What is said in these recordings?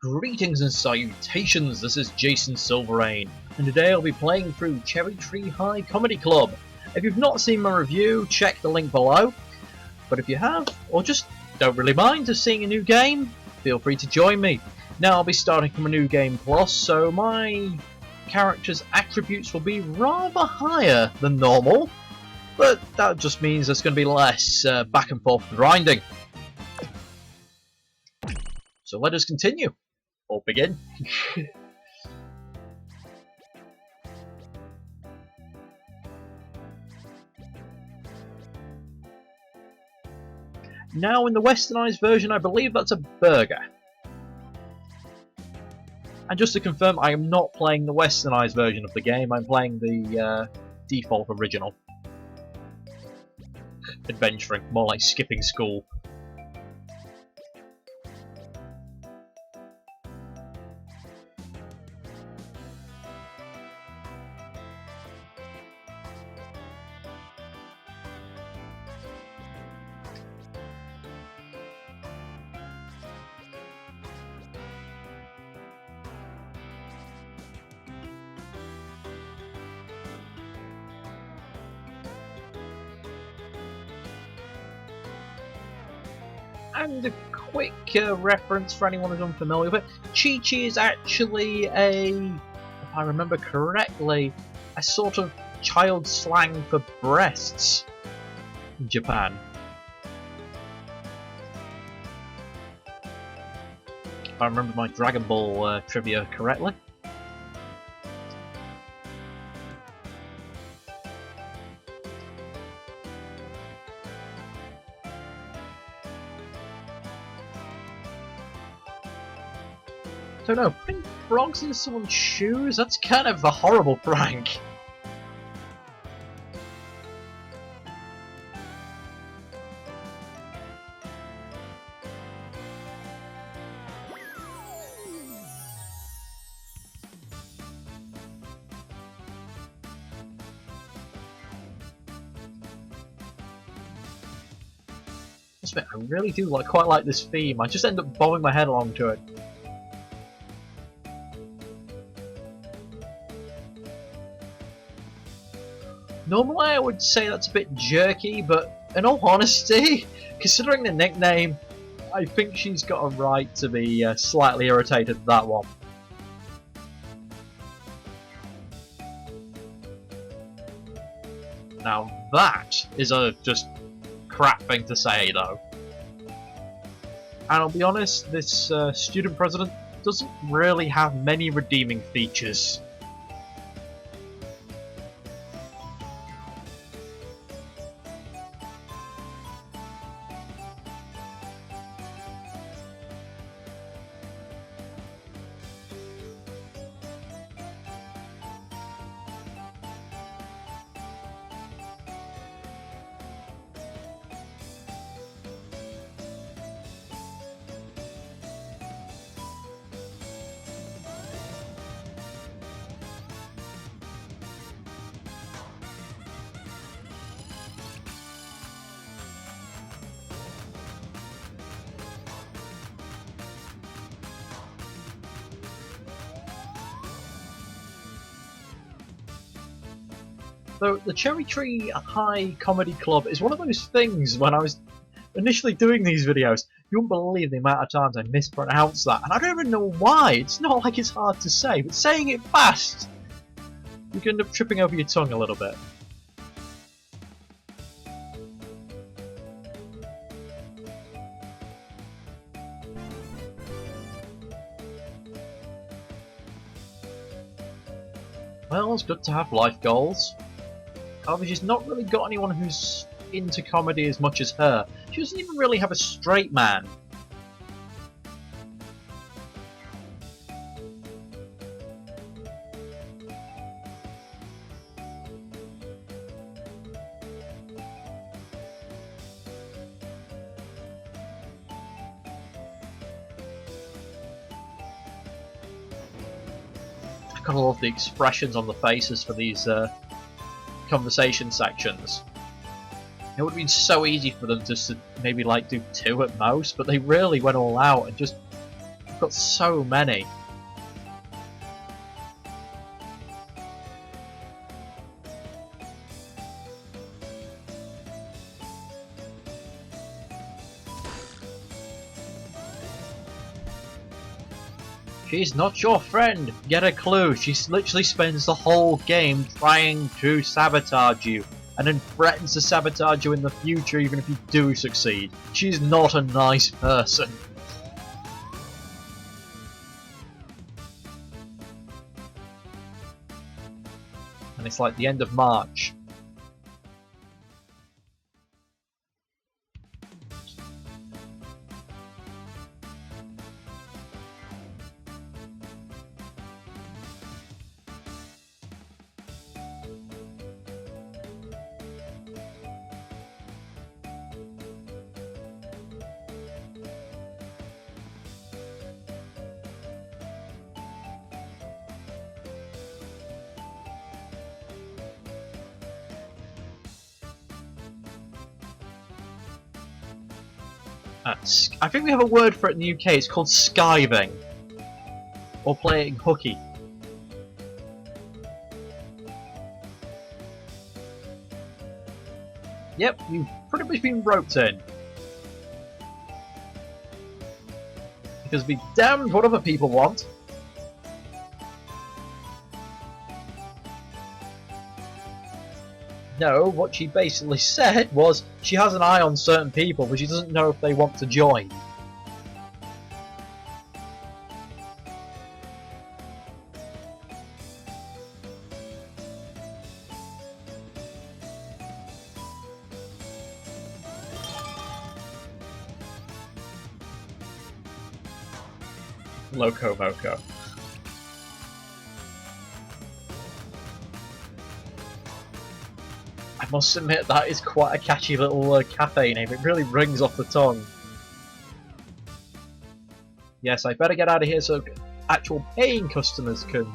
Greetings and salutations, this is Jason Silverain, and today I'll be playing through Cherry Tree High Comedy Club. If you've not seen my review, check the link below, but if you have, or just don't really mind just seeing a new game, feel free to join me. Now I'll be starting from a new game plus, so my character's attributes will be rather higher than normal, but that just means there's going to be less back and forth grinding. So let us continue. Or begin. Now in the westernized version I believe that's a burger. And just to confirm, I am not playing the westernized version of the game, I'm playing the default original. Adventuring, more like skipping school. And a quick reference for anyone who's unfamiliar with it, Chi-Chi is actually if I remember correctly, a sort of child slang for breasts in Japan. If I remember my Dragon Ball trivia correctly. I don't know, putting frogs in someone's shoes? That's kind of a horrible prank. I really do quite like this theme. I just end up bobbing my head along to it. Normally I would say that's a bit jerky, but in all honesty, considering the nickname, I think she's got a right to be slightly irritated at that one. Now that is a just crap thing to say though. And I'll be honest, this student president doesn't really have many redeeming features. So the Cherry Tree High Comedy Club is one of those things when I was initially doing these videos, you wouldn't believe the amount of times I mispronounced that, and I don't even know why. It's not like it's hard to say, but saying it fast, you can end up tripping over your tongue a little bit. Well, it's good to have life goals. However, she's not really got anyone who's into comedy as much as her. She doesn't even really have a straight man. I gotta love the expressions on the faces for these conversation sections. It would have been so easy for them just to maybe do 2 at most, but they really went all out and just I've got so many. She's not your friend. Get a clue. She literally spends the whole game trying to sabotage you, and then threatens to sabotage you in the future even if you do succeed. She's not a nice person. And it's like the end of March. I think we have a word for it in the UK. It's called skiving, or playing hooky. Yep, you've pretty much been roped in. Because be damned what other people want. No, what she basically said was she has an eye on certain people, but she doesn't know if they want to join. Loco Moco. I must admit that is quite a catchy little cafe name. It really rings off the tongue. Yes, I better get out of here so actual paying customers can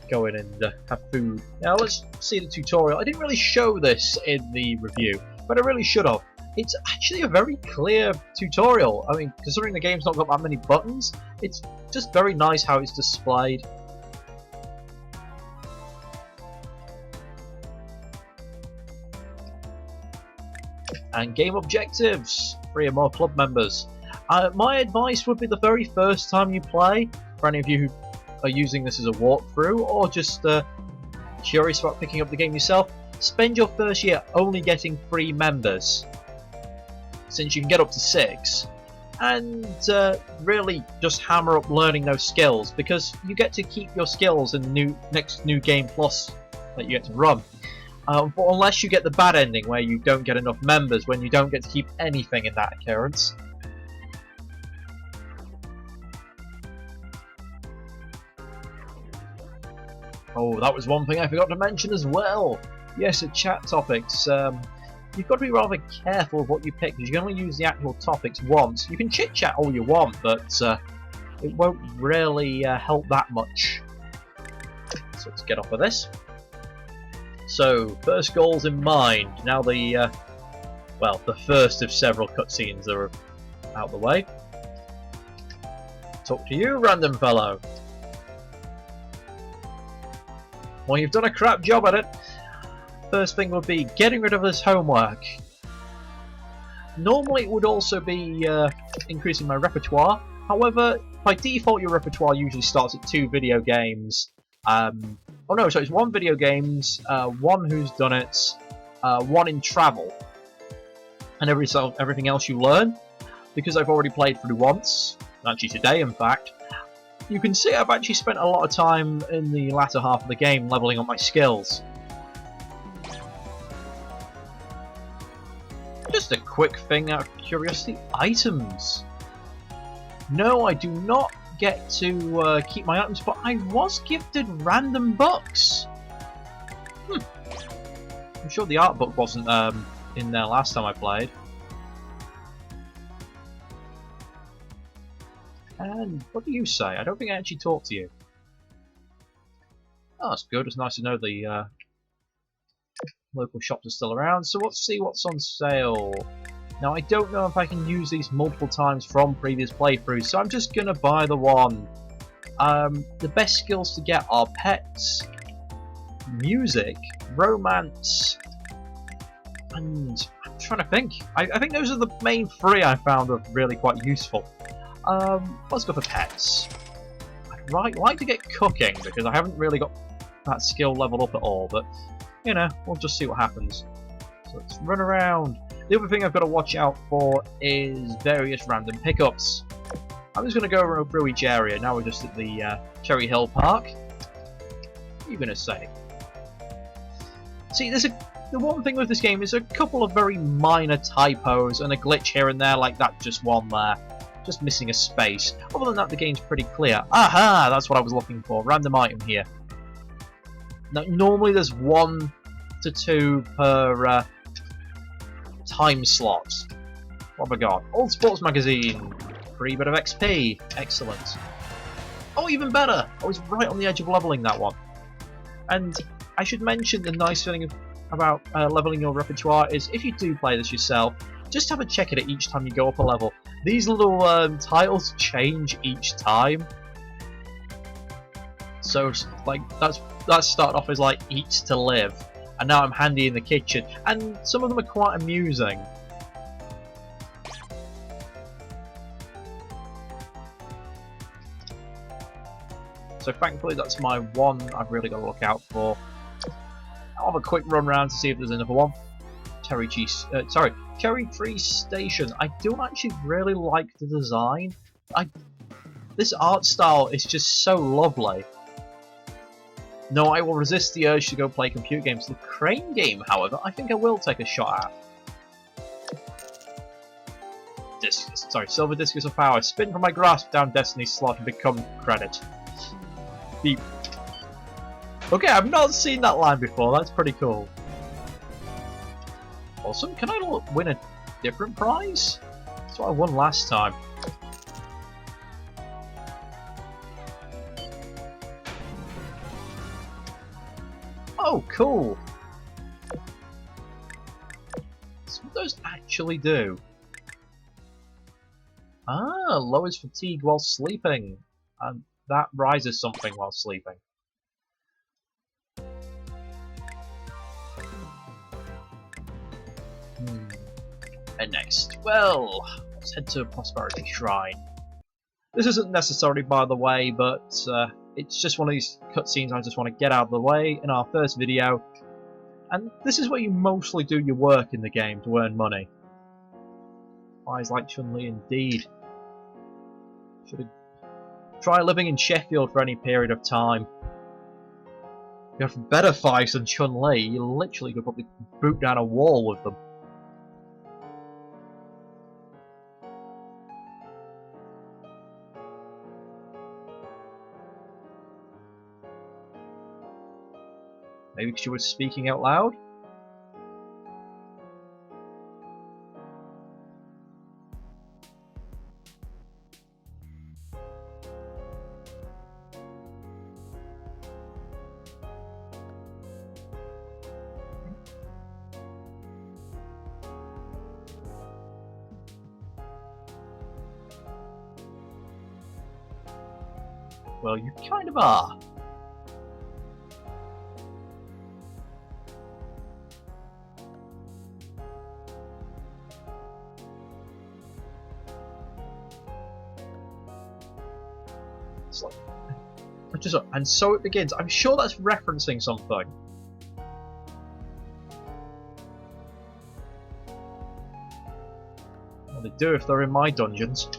go in and have food. Now let's see the tutorial. I didn't really show this in the review, but I really should have. It's actually a very clear tutorial. I mean, considering the game's not got that many buttons, it's just very nice how it's displayed. And game objectives, 3 or more club members. My advice would be the very first time you play, for any of you who are using this as a walkthrough, or just curious about picking up the game yourself, spend your first year only getting 3 members, since you can get up to 6, and really just hammer up learning those skills, because you get to keep your skills in the next New Game Plus that you get to run. But unless you get the bad ending where you don't get enough members, when you don't get to keep anything in that occurrence. Oh, that was one thing I forgot to mention as well. Yes, the chat topics. You've got to be rather careful of what you pick, because you can only use the actual topics once. You can chit-chat all you want, but it won't really help that much. So let's get off of this. So, first goals in mind. Now the first of several cutscenes are out the way. Talk to you, random fellow. Well, you've done a crap job at it. First thing would be getting rid of this homework. Normally it would also be increasing my repertoire. However, by default your repertoire usually starts at 2 video games. Oh no, so it's 1 video games, 1 who's done it, 1 in travel, and everything else you learn. Because I've already played through once, actually today in fact, you can see I've actually spent a lot of time in the latter half of the game leveling up my skills. Just a quick thing out of curiosity, items. No, I do not get to keep my items, but I was gifted random books. I'm sure the art book wasn't in there last time I played. And what do you say? I don't think I actually talked to you. Oh, that's good. It's nice to know the local shops are still around. So let's see what's on sale. Now I don't know if I can use these multiple times from previous playthroughs, so I'm just going to buy the one. The best skills to get are pets, music, romance, and I'm trying to think. I think those are the main three I found are really quite useful. Let's go for pets. I'd like to get cooking, because I haven't really got that skill leveled up at all, but, you know, we'll just see what happens. So let's run around. The other thing I've got to watch out for is various random pickups. I'm just going to go through each area. Now we're just at the Cherry Hill Park. What are you going to say? See, the one thing with this game is a couple of very minor typos and a glitch here and there, like that just one there. Just missing a space. Other than that, the game's pretty clear. Aha! That's what I was looking for. Random item here. Now, normally there's 1 to 2 per time slot. What have I got? Old Sports Magazine. Free bit of XP. Excellent. Oh, even better! I was right on the edge of leveling that one. And I should mention the nice thing about leveling your repertoire is if you do play this yourself, just have a check at it each time you go up a level. These little tiles change each time. So, like, that started off as like eat to live, and now I'm handy in the kitchen, and some of them are quite amusing. So thankfully that's my one I've really got to look out for. I'll have a quick run around to see if there's another one. Cherry Tree Station. I don't actually really like the design. This art style is just so lovely. No, I will resist the urge to go play computer games. The crane game, however, I think I will take a shot at. Silver Discus of Power. Spin from my grasp down Destiny's slot and become credit. Beep. Okay, I've not seen that line before. That's pretty cool. Awesome. Can I win a different prize? That's what I won last time. Oh, cool! So what those actually do? Ah, lowers fatigue while sleeping. And that rises something while sleeping. And next, well, let's head to Prosperity Shrine. This isn't necessary, by the way, but it's just one of these cutscenes I just want to get out of the way in our first video. And this is where you mostly do your work in the game to earn money. Eyes like Chun-Li indeed. Should have tried living in Sheffield for any period of time. You have better thighs than Chun-Li. You literally could probably boot down a wall with them. Maybe because she was speaking out loud? Well, you kind of are. And so it begins. I'm sure that's referencing something. Well, they do if they're in my dungeons.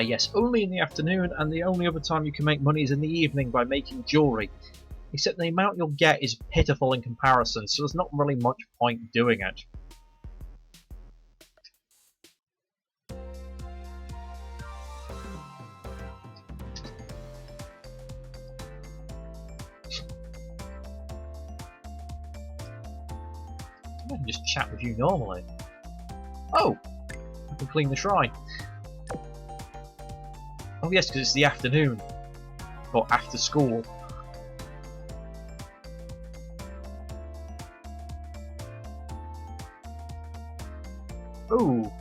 Yes, only in the afternoon, and the only other time you can make money is in the evening by making jewellery. Except the amount you'll get is pitiful in comparison, so there's not really much point doing it. I can just chat with you normally. Oh! I can clean the shrine. Oh yes, because it's the afternoon. Or after school. Ooh.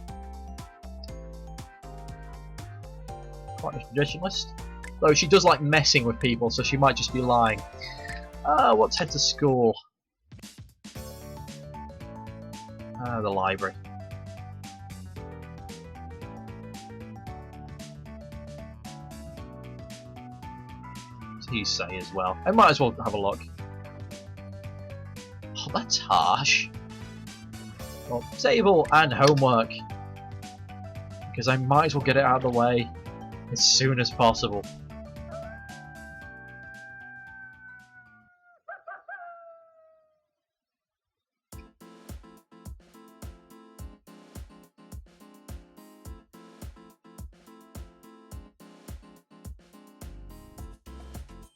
Quite a traditionalist. Though she does like messing with people, so she might just be lying. Let's head to school. The library. What do you say as well? I might as well have a look. Oh, that's harsh. Well, table and homework. Because I might as well get it out of the way as soon as possible.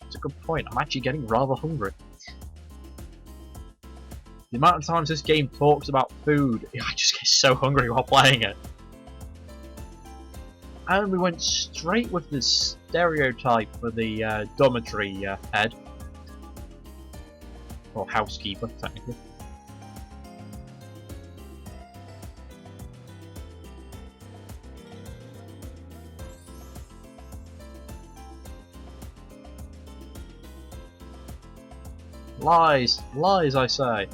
That's a good point. I'm actually getting rather hungry. The amount of times this game talks about food, I just get so hungry while playing it. And we went straight with the stereotype for the dormitory head. Or housekeeper, technically. Lies! Lies, I say!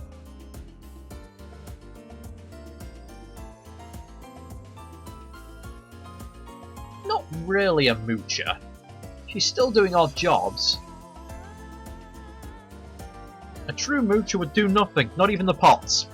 Not really a moocher. She's still doing odd jobs. A true moocher would do nothing, not even the pots.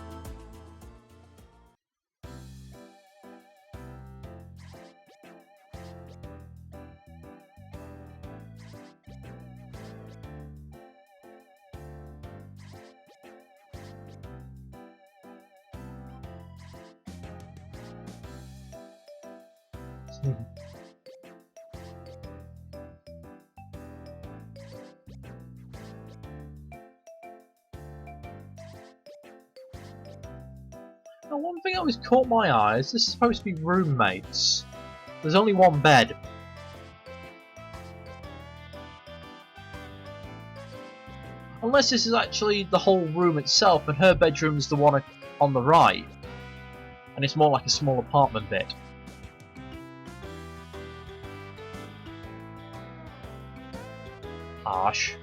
Now, one thing that always caught my eye is this is supposed to be roommates. There's only one bed. Unless this is actually the whole room itself and her bedroom's the one on the right. And it's more like a small apartment bit. Harsh.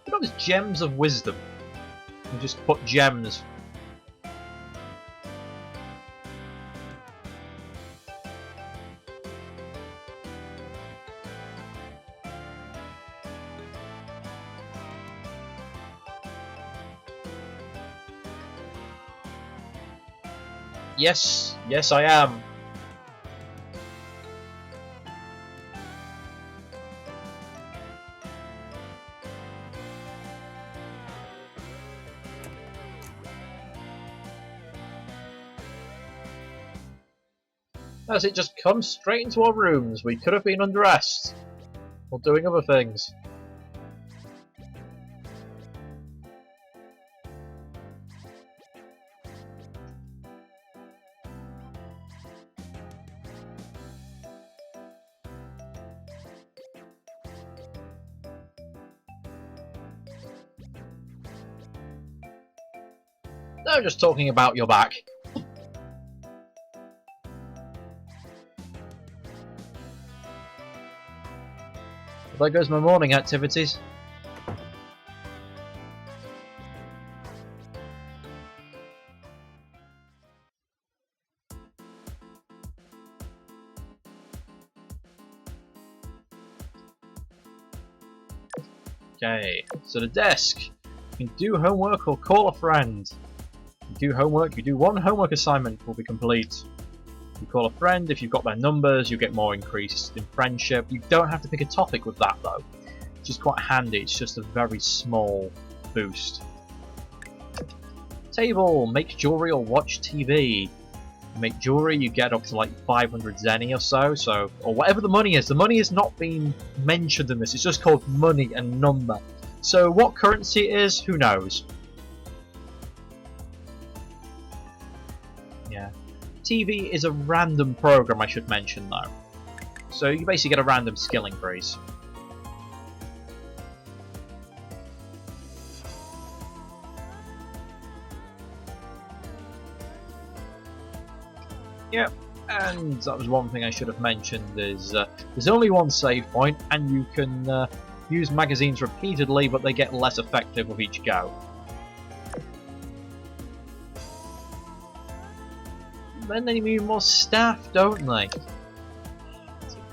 You know, there's gems of wisdom. You just put gems. Yes, yes I am. As it just comes straight into our rooms. We could have been undressed. Or doing other things. No, just talking about your back. Well, there goes my morning activities. Okay, so the desk. You can do homework or call a friend. You do homework, you do one homework assignment will be complete. You call a friend, if you've got their numbers, you get more increase in friendship. You don't have to pick a topic with that though, which is quite handy. It's just a very small boost. Table, make jewelry or watch TV. Make jewelry, you get up to like 500 zenny or so, or whatever the money is. The money is not being mentioned in this, it's just called money and number. So what currency it is, who knows? Yeah. TV is a random program, I should mention though. So you basically get a random skill increase. Yep, and that was one thing I should have mentioned is there's only one save point and you can use magazines repeatedly, but they get less effective with each go. Then they need more staff, don't they?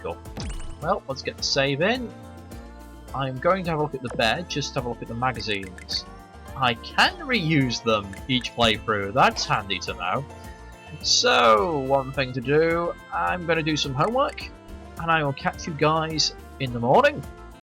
Cool. Well, let's get the save in. I'm going to have a look at the bed, just have a look at the magazines. I can reuse them each playthrough, that's handy to know. So, one thing to do, I'm going to do some homework, and I will catch you guys in the morning.